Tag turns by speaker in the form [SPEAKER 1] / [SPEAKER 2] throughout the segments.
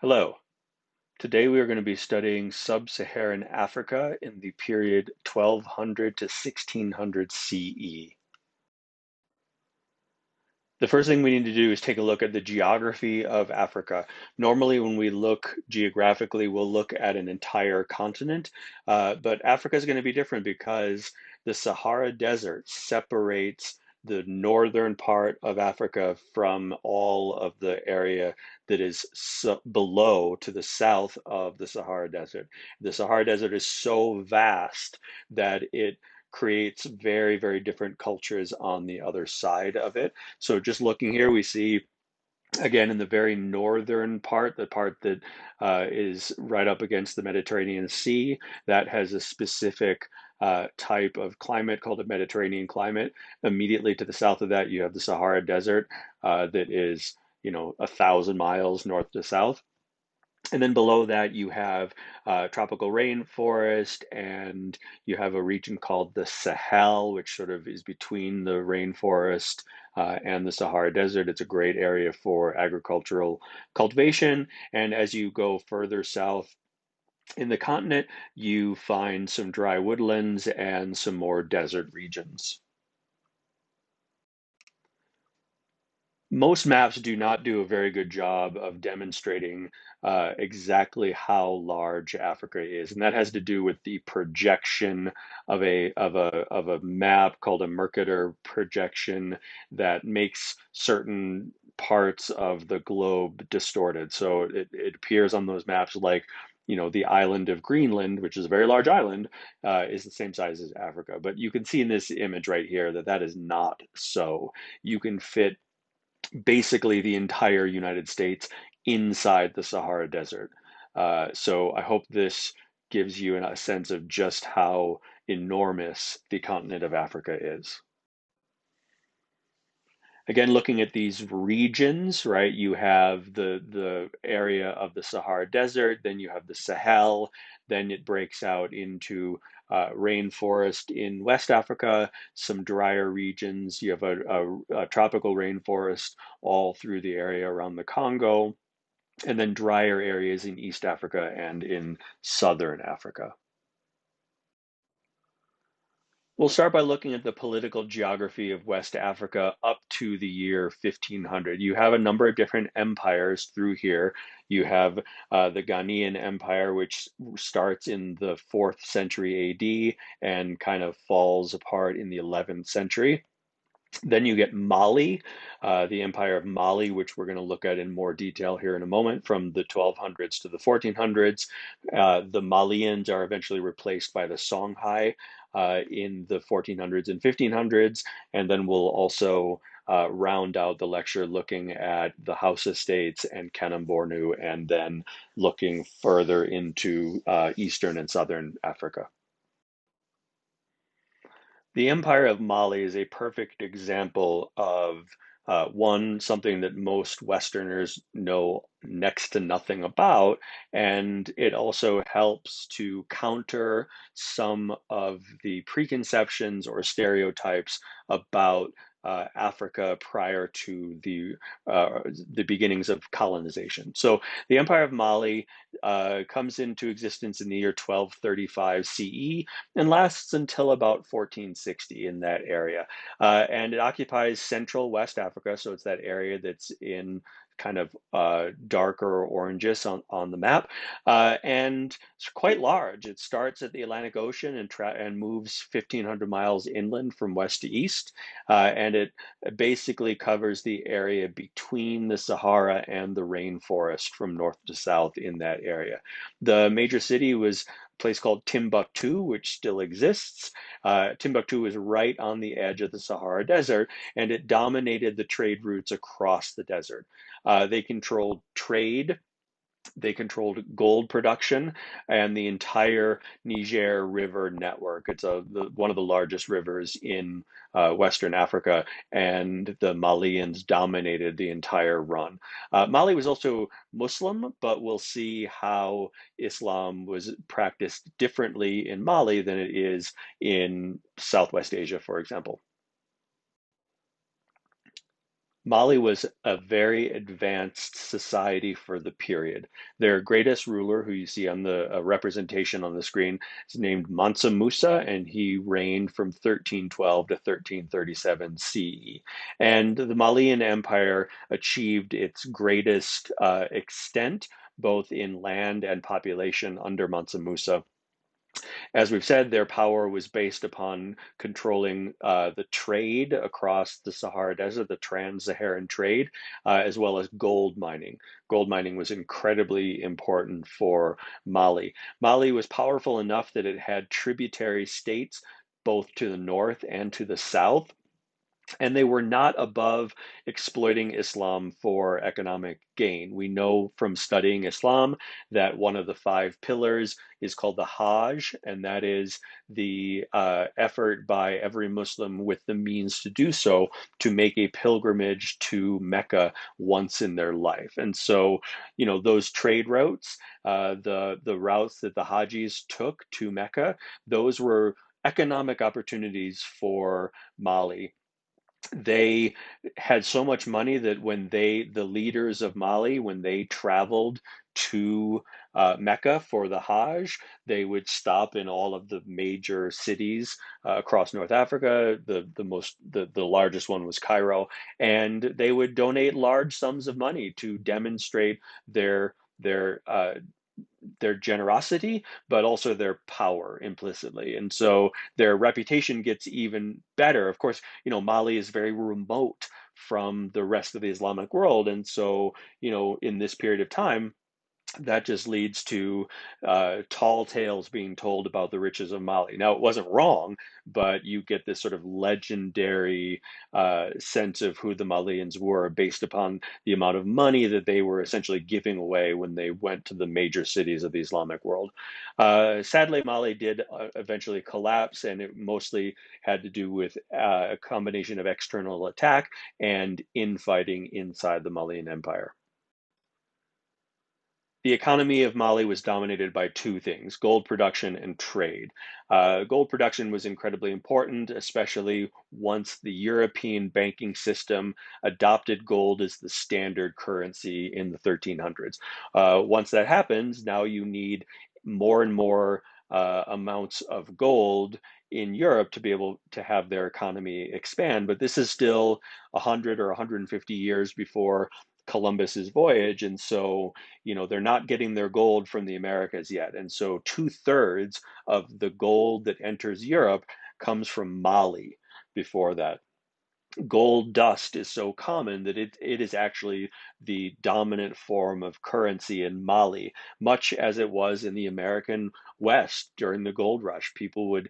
[SPEAKER 1] Hello. Today we are going to be studying Sub-Saharan Africa in the period 1200 to 1600 CE. The first thing we need to do is take a look at the geography of Africa. Normally, when we look geographically, we'll look at an entire continent, but Africa is going to be different because the Sahara Desert separates the northern part of Africa from all of the area that is below to the south of the Sahara Desert. The Sahara Desert is so vast that it creates very, very different cultures on the other side of it. So just looking here, we see again in the very northern part, the part that is right up against the Mediterranean Sea, that has a specific type of climate called a Mediterranean climate. Immediately to the south of that, you have the Sahara Desert that is, 1,000 miles north to south. And then below that, you have tropical rainforest, and you have a region called the Sahel, which sort of is between the rainforest and the Sahara Desert. It's a great area for agricultural cultivation. And as you go further south in the continent, you find some dry woodlands and some more desert regions. Most maps do not do a very good job of demonstrating exactly how large Africa is, and that has to do with the projection of a map called a Mercator projection that makes certain parts of the globe distorted. So it appears on those maps like, the island of Greenland, which is a very large island, is the same size as Africa. But you can see in this image right here that that is not so. You can fit basically the entire United States inside the Sahara Desert. So I hope this gives you a sense of just how enormous the continent of Africa is. Again, looking at these regions, right? You have the area of the Sahara Desert, then you have the Sahel, then it breaks out into rainforest in West Africa, some drier regions. You have a tropical rainforest all through the area around the Congo, and then drier areas in East Africa and in Southern Africa. We'll start by looking at the political geography of West Africa up to the year 1500. You have a number of different empires through here. You have the Ghanaian Empire, which starts in the 4th century AD and kind of falls apart in the 11th century. Then you get Mali, the Empire of Mali, which we're going to look at in more detail here in a moment, from the 1200s to the 1400s. The Malians are eventually replaced by the Songhai in the 1400s and 1500s. And then we'll also round out the lecture looking at the Hausa states and Kanem-Bornu, and then looking further into Eastern and Southern Africa. The Empire of Mali is a perfect example of something that most Westerners know next to nothing about, and it also helps to counter some of the preconceptions or stereotypes about Africa prior to the beginnings of colonization. So the Empire of Mali comes into existence in the year 1235 CE and lasts until about 1460 in that area. And it occupies central West Africa, so it's that area that's in kind of darker oranges on the map, and it's quite large. It starts at the Atlantic Ocean and moves 1,500 miles inland from west to east, and it basically covers the area between the Sahara and the rainforest from north to south in that area. The major city was place called Timbuktu, which still exists. Timbuktu is right on the edge of the Sahara Desert, and it dominated the trade routes across the desert. They controlled trade, they controlled gold production, and the entire Niger River network. It's one of the largest rivers in Western Africa, and the Malians dominated the entire run. Mali was also Muslim, but we'll see how Islam was practiced differently in Mali than it is in Southwest Asia, for example. Mali was a very advanced society for the period. Their greatest ruler, who you see on the representation on the screen, is named Mansa Musa, and he reigned from 1312 to 1337 CE. And the Malian Empire achieved its greatest extent, both in land and population, under Mansa Musa. As we've said, their power was based upon controlling the trade across the Sahara Desert, the trans-Saharan trade, as well as gold mining. Gold mining was incredibly important for Mali. Mali was powerful enough that it had tributary states both to the north and to the south, and they were not above exploiting Islam for economic gain. We know from studying Islam that one of the five pillars is called the Hajj, and that is the effort by every Muslim with the means to do so to make a pilgrimage to Mecca once in their life. And so, those trade routes, the routes that the Hajis took to Mecca, those were economic opportunities for Mali. They had so much money that the leaders of Mali, when they traveled to Mecca for the Hajj, they would stop in all of the major cities across North Africa. The largest one was Cairo, and they would donate large sums of money to demonstrate their generosity, but also their power implicitly. And so their reputation gets even better. Of course, Mali is very remote from the rest of the Islamic world. And so, in this period of time, that just leads to tall tales being told about the riches of Mali. Now, it wasn't wrong, but you get this sort of legendary sense of who the Malians were based upon the amount of money that they were essentially giving away when they went to the major cities of the Islamic world. Sadly, Mali did eventually collapse, and it mostly had to do with a combination of external attack and infighting inside the Malian Empire. The economy of Mali was dominated by two things: gold production and trade. Gold production was incredibly important, especially once the European banking system adopted gold as the standard currency in the 1300s. Once that happens, now you need more and more amounts of gold in Europe to be able to have their economy expand. But this is still 100 or 150 years before Columbus's voyage, and so they're not getting their gold from the Americas yet. And so two-thirds of the gold that enters Europe comes from Mali before that. Gold dust is so common that it is actually the dominant form of currency in Mali, much as it was in the American West during the gold rush. People would,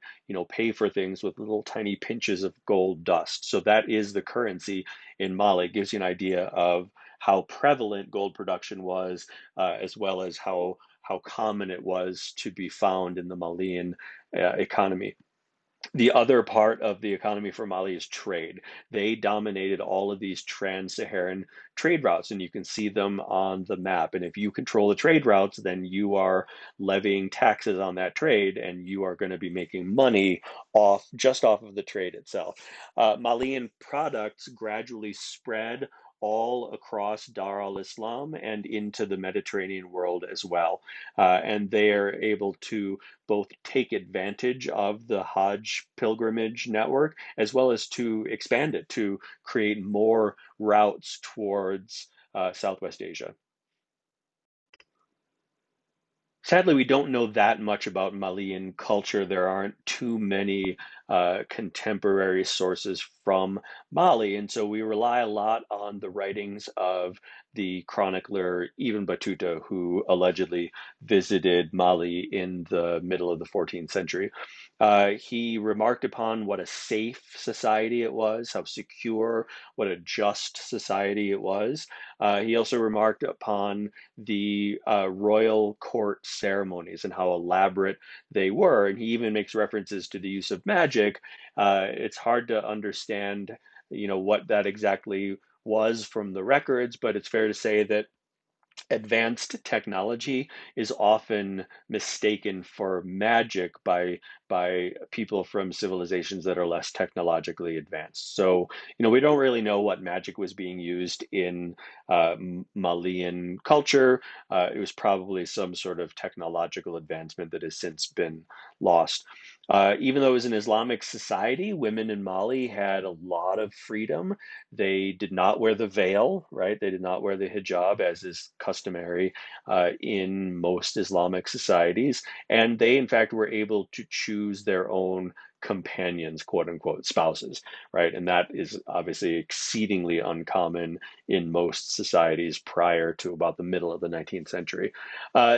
[SPEAKER 1] pay for things with little tiny pinches of gold dust. So that is the currency in Mali. It gives you an idea of how prevalent gold production was, as well as how common it was to be found in the Malian economy. The other part of the economy for Mali is trade. They dominated all of these trans-Saharan trade routes, and you can see them on the map. And if you control the trade routes, then you are levying taxes on that trade, and you are going to be making money just off of the trade itself. Malian products gradually spread all across Dar al-Islam and into the Mediterranean world as well. And they are able to both take advantage of the Hajj pilgrimage network as well as to expand it to create more routes towards Southwest Asia. Sadly, we don't know that much about Malian culture. There aren't too many contemporary sources from Mali, and so we rely a lot on the writings of the chronicler Ibn Battuta, who allegedly visited Mali in the middle of the 14th century. He remarked upon what a safe society it was, how secure, what a just society it was. He also remarked upon the royal court ceremonies and how elaborate they were. And he even makes references to the use of magic. It's hard to understand, what that exactly was from the records, but it's fair to say that Advanced technology is often mistaken for magic by people from civilizations that are less technologically advanced. So, we don't really know what magic was being used in Malian culture. It was probably some sort of technological advancement that has since been lost. Even though it was an Islamic society, women in Mali had a lot of freedom. They did not wear the veil, right? They did not wear the hijab, as is customary in most Islamic societies. And they, in fact, were able to choose their own companions, quote unquote, spouses, right? And that is obviously exceedingly uncommon in most societies prior to about the middle of the 19th century.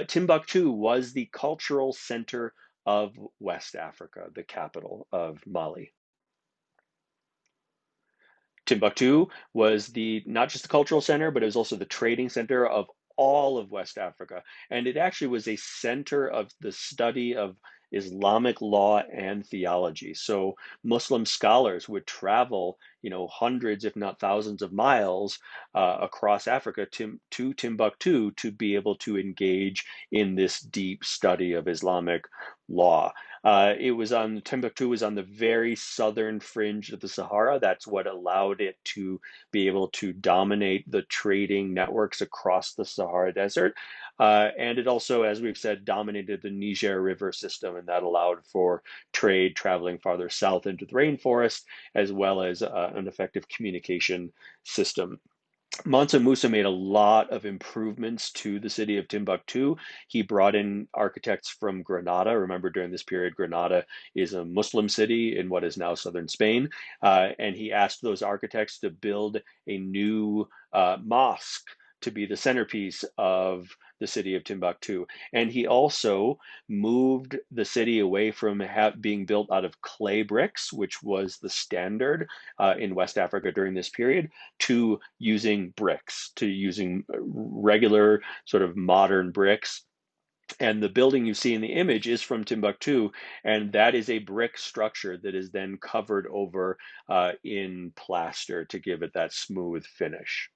[SPEAKER 1] Timbuktu was the cultural center of West Africa, the capital of Mali. Timbuktu was the not just the cultural center, but it was also the trading center of all of West Africa. And it actually was a center of the study of Islamic law and theology. So Muslim scholars would travel, hundreds, if not thousands of miles across Africa to Timbuktu to be able to engage in this deep study of Islamic law. Timbuktu was on the very southern fringe of the Sahara. That's what allowed it to be able to dominate the trading networks across the Sahara Desert. And it also, as we've said, dominated the Niger River system, and that allowed for trade traveling farther south into the rainforest, as well as an effective communication system. Mansa Musa made a lot of improvements to the city of Timbuktu. He brought in architects from Granada. Remember, during this period, Granada is a Muslim city in what is now southern Spain. And he asked those architects to build a new mosque to be the centerpiece of the city of Timbuktu. And he also moved the city away from being built out of clay bricks, which was the standard in West Africa during this period, to using bricks, to using regular sort of modern bricks. And the building you see in the image is from Timbuktu, and that is a brick structure that is then covered over in plaster to give it that smooth finish.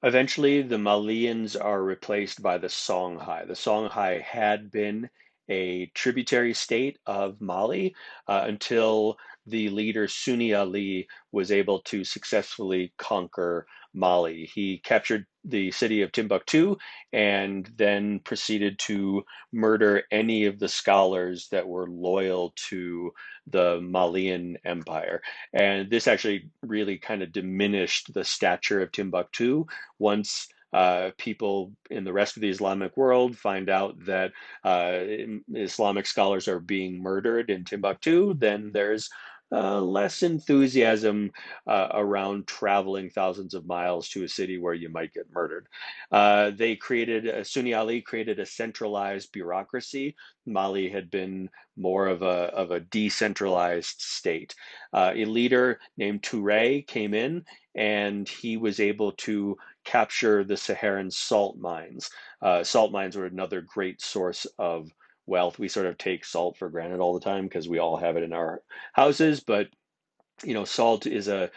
[SPEAKER 1] Eventually, the Malians are replaced by the Songhai. The Songhai had been a tributary state of Mali until the leader Sunni Ali was able to successfully conquer Mali. He captured the city of Timbuktu and then proceeded to murder any of the scholars that were loyal to the Malian Empire. And this actually really kind of diminished the stature of Timbuktu once people in the rest of the Islamic world find out that Islamic scholars are being murdered in Timbuktu, then there's less enthusiasm around traveling thousands of miles to a city where you might get murdered. Sunni Ali created a centralized bureaucracy. Mali had been more of a decentralized state. A leader named Touré came in, and he was able to capture the Saharan salt mines. Salt mines were another great source of wealth. We sort of take salt for granted all the time because we all have it in our houses, but salt is a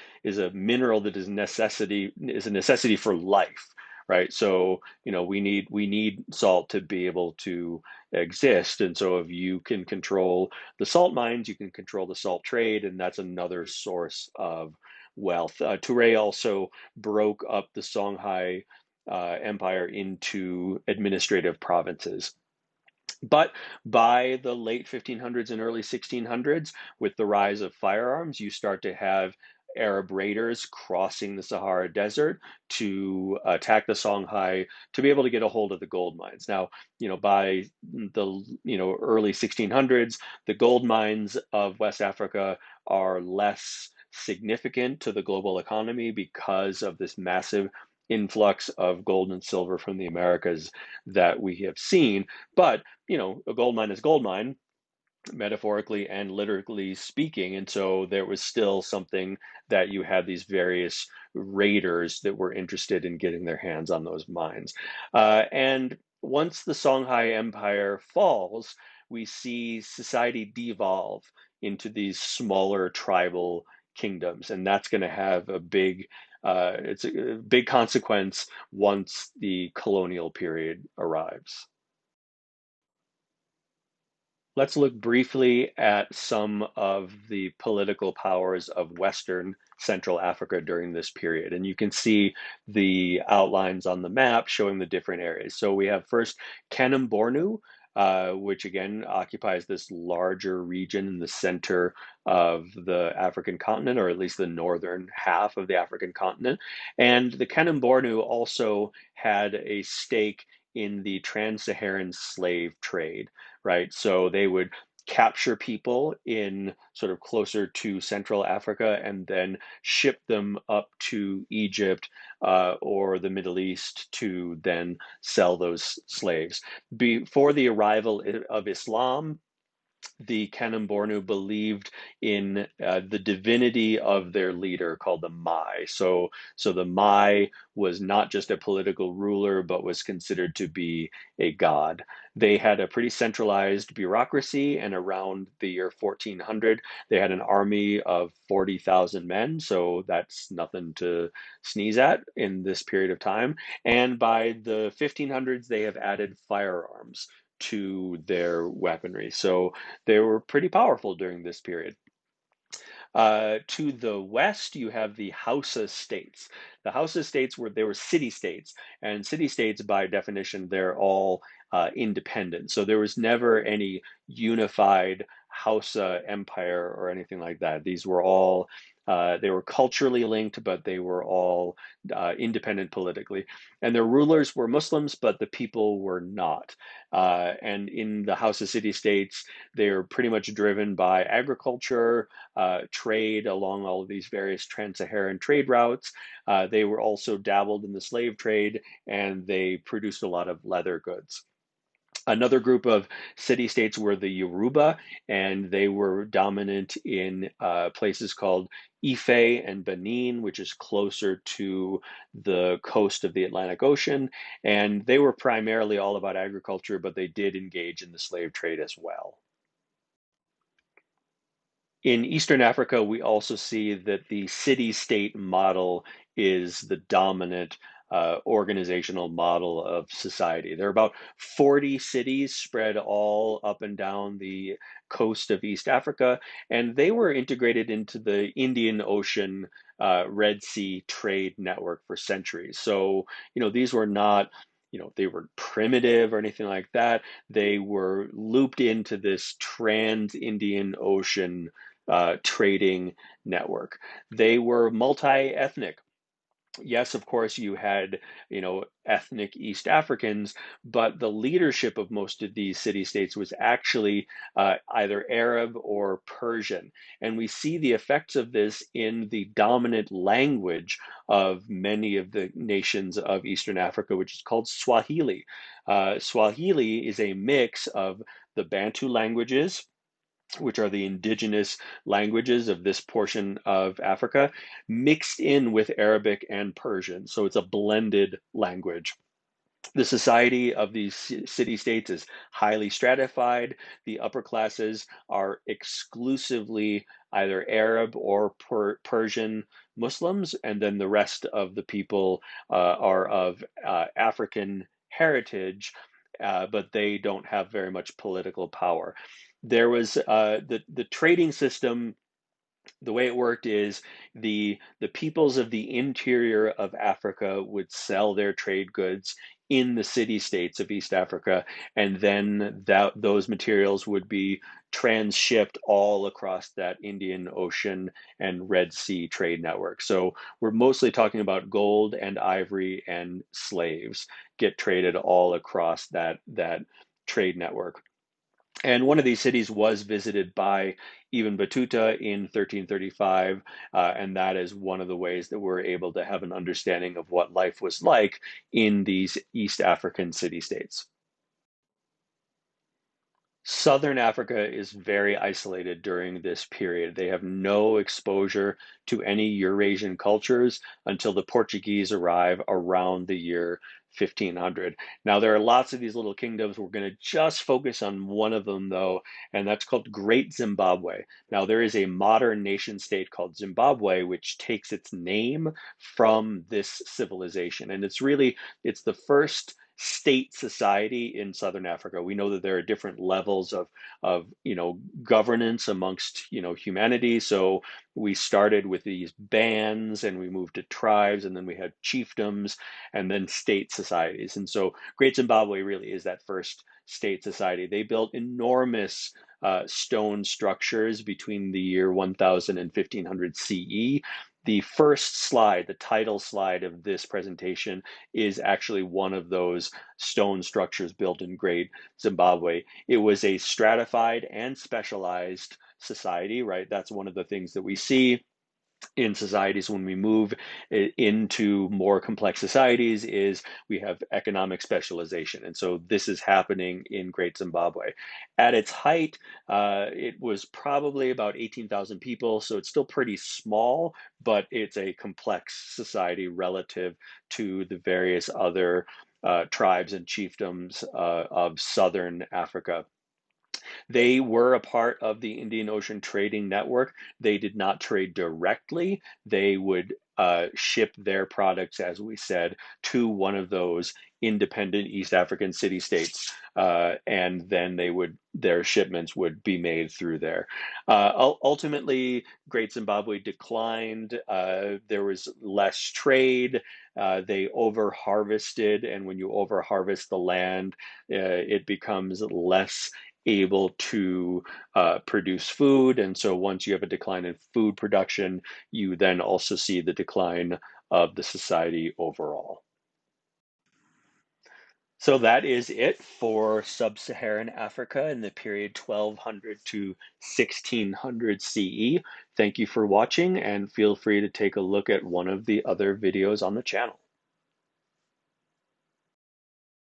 [SPEAKER 1] mineral that is a necessity for life, right? So we need salt to be able to exist, and so if you can control the salt mines, you can control the salt trade, and that's another source of wealth. Touré also broke up the Songhai Empire into administrative provinces. But by the late 1500s and early 1600s, with the rise of firearms, you start to have Arab raiders crossing the Sahara Desert to attack the Songhai to be able to get a hold of the gold mines. Now, by the early 1600s, the gold mines of West Africa are less significant to the global economy because of this massive influx of gold and silver from the Americas that we have seen. But a gold mine is a gold mine, metaphorically and literally speaking. And so there was still something that you had these various raiders that were interested in getting their hands on those mines. And once the Songhai Empire falls, we see society devolve into these smaller tribal kingdoms. And that's going to have a big It's a big consequence once the colonial period arrives. Let's look briefly at some of the political powers of Western Central Africa during this period. And you can see the outlines on the map showing the different areas. So we have first Kanem-Bornu, which again occupies this larger region in the center of the African continent, or at least the northern half of the African continent. And the Kanem-Bornu also had a stake in the trans-Saharan slave trade, right? So they would capture people in sort of closer to Central Africa and then ship them up to Egypt or the Middle East to then sell those slaves. Before the arrival of Islam, the Kanem-Bornu believed in the divinity of their leader called the Mai. So the Mai was not just a political ruler, but was considered to be a god. They had a pretty centralized bureaucracy, and around the year 1400, they had an army of 40,000 men. So that's nothing to sneeze at in this period of time. And by the 1500s, they have added firearms to their weaponry. So they were pretty powerful during this period. To the west, you have the Hausa states. The Hausa states were city states, and city states, by definition, they're all independent. So there was never any unified Hausa empire or anything like that. These were all they were culturally linked, but they were all independent politically. And their rulers were Muslims, but the people were not. And in the Hausa city states, they are pretty much driven by agriculture, trade along all of these various trans-Saharan trade routes. They were also dabbled in the slave trade, and they produced a lot of leather goods. Another group of city-states were the Yoruba, and they were dominant in places called Ife and Benin, which is closer to the coast of the Atlantic Ocean. And they were primarily all about agriculture, but they did engage in the slave trade as well. In Eastern Africa, we also see that the city-state model is the dominant organizational model of society. There are about 40 cities spread all up and down the coast of East Africa, and they were integrated into the Indian Ocean Red Sea trade network for centuries. So, these were not, they were primitive or anything like that. They were looped into this trans-Indian Ocean trading network. They were multi-ethnic. Yes, of course, you had, ethnic East Africans, but the leadership of most of these city-states was actually either Arab or Persian. And we see the effects of this in the dominant language of many of the nations of Eastern Africa, which is called Swahili. Swahili is a mix of the Bantu languages, which are the indigenous languages of this portion of Africa, mixed in with Arabic and Persian. So it's a blended language. The society of these city-states is highly stratified. The upper classes are exclusively either Arab or Persian Muslims, and then the rest of the people are of African heritage, but they don't have very much political power. There was the trading system. The way it worked is the peoples of the interior of Africa would sell their trade goods in the city states of East Africa, and then those materials would be transshipped all across that Indian Ocean and Red Sea trade network. So we're mostly talking about gold and ivory and slaves get traded all across that trade network. And one of these cities was visited by Ibn Battuta in 1335, and that is one of the ways that we're able to have an understanding of what life was like in these East African city-states. Southern Africa is very isolated during this period. They have no exposure to any Eurasian cultures until the Portuguese arrive around the year 1500. Now, there are lots of these little kingdoms. We're going to just focus on one of them, though, and that's called Great Zimbabwe. Now, there is a modern nation state called Zimbabwe, which takes its name from this civilization. And it's the first state society in Southern Africa. We know that there are different levels of governance amongst humanity. So we started with these bands, and we moved to tribes, and then we had chiefdoms, and then state societies. And so Great Zimbabwe really is that first state society. They built enormous stone structures between the year 1000 and 1500 CE. The first slide, the title slide of this presentation, is actually one of those stone structures built in Great Zimbabwe. It was a stratified and specialized society, right? That's one of the things that we see in societies when we move into more complex societies is we have economic specialization. And so this is happening in Great Zimbabwe. At its height, it was probably about 18,000 people, so it's still pretty small, but it's a complex society relative to the various other tribes and chiefdoms of southern Africa. They were a part of the Indian Ocean Trading Network. They did not trade directly. They would ship their products, as we said, to one of those independent East African city states, and then their shipments would be made through there. Ultimately, Great Zimbabwe declined. There was less trade. They over harvested, and when you over harvest the land, it becomes less able to produce food. And so once you have a decline in food production, you then also see the decline of the society overall. So that is it for Sub-Saharan Africa in the period 1200 to 1600 CE. Thank you for watching, and feel free to take a look at one of the other videos on the channel.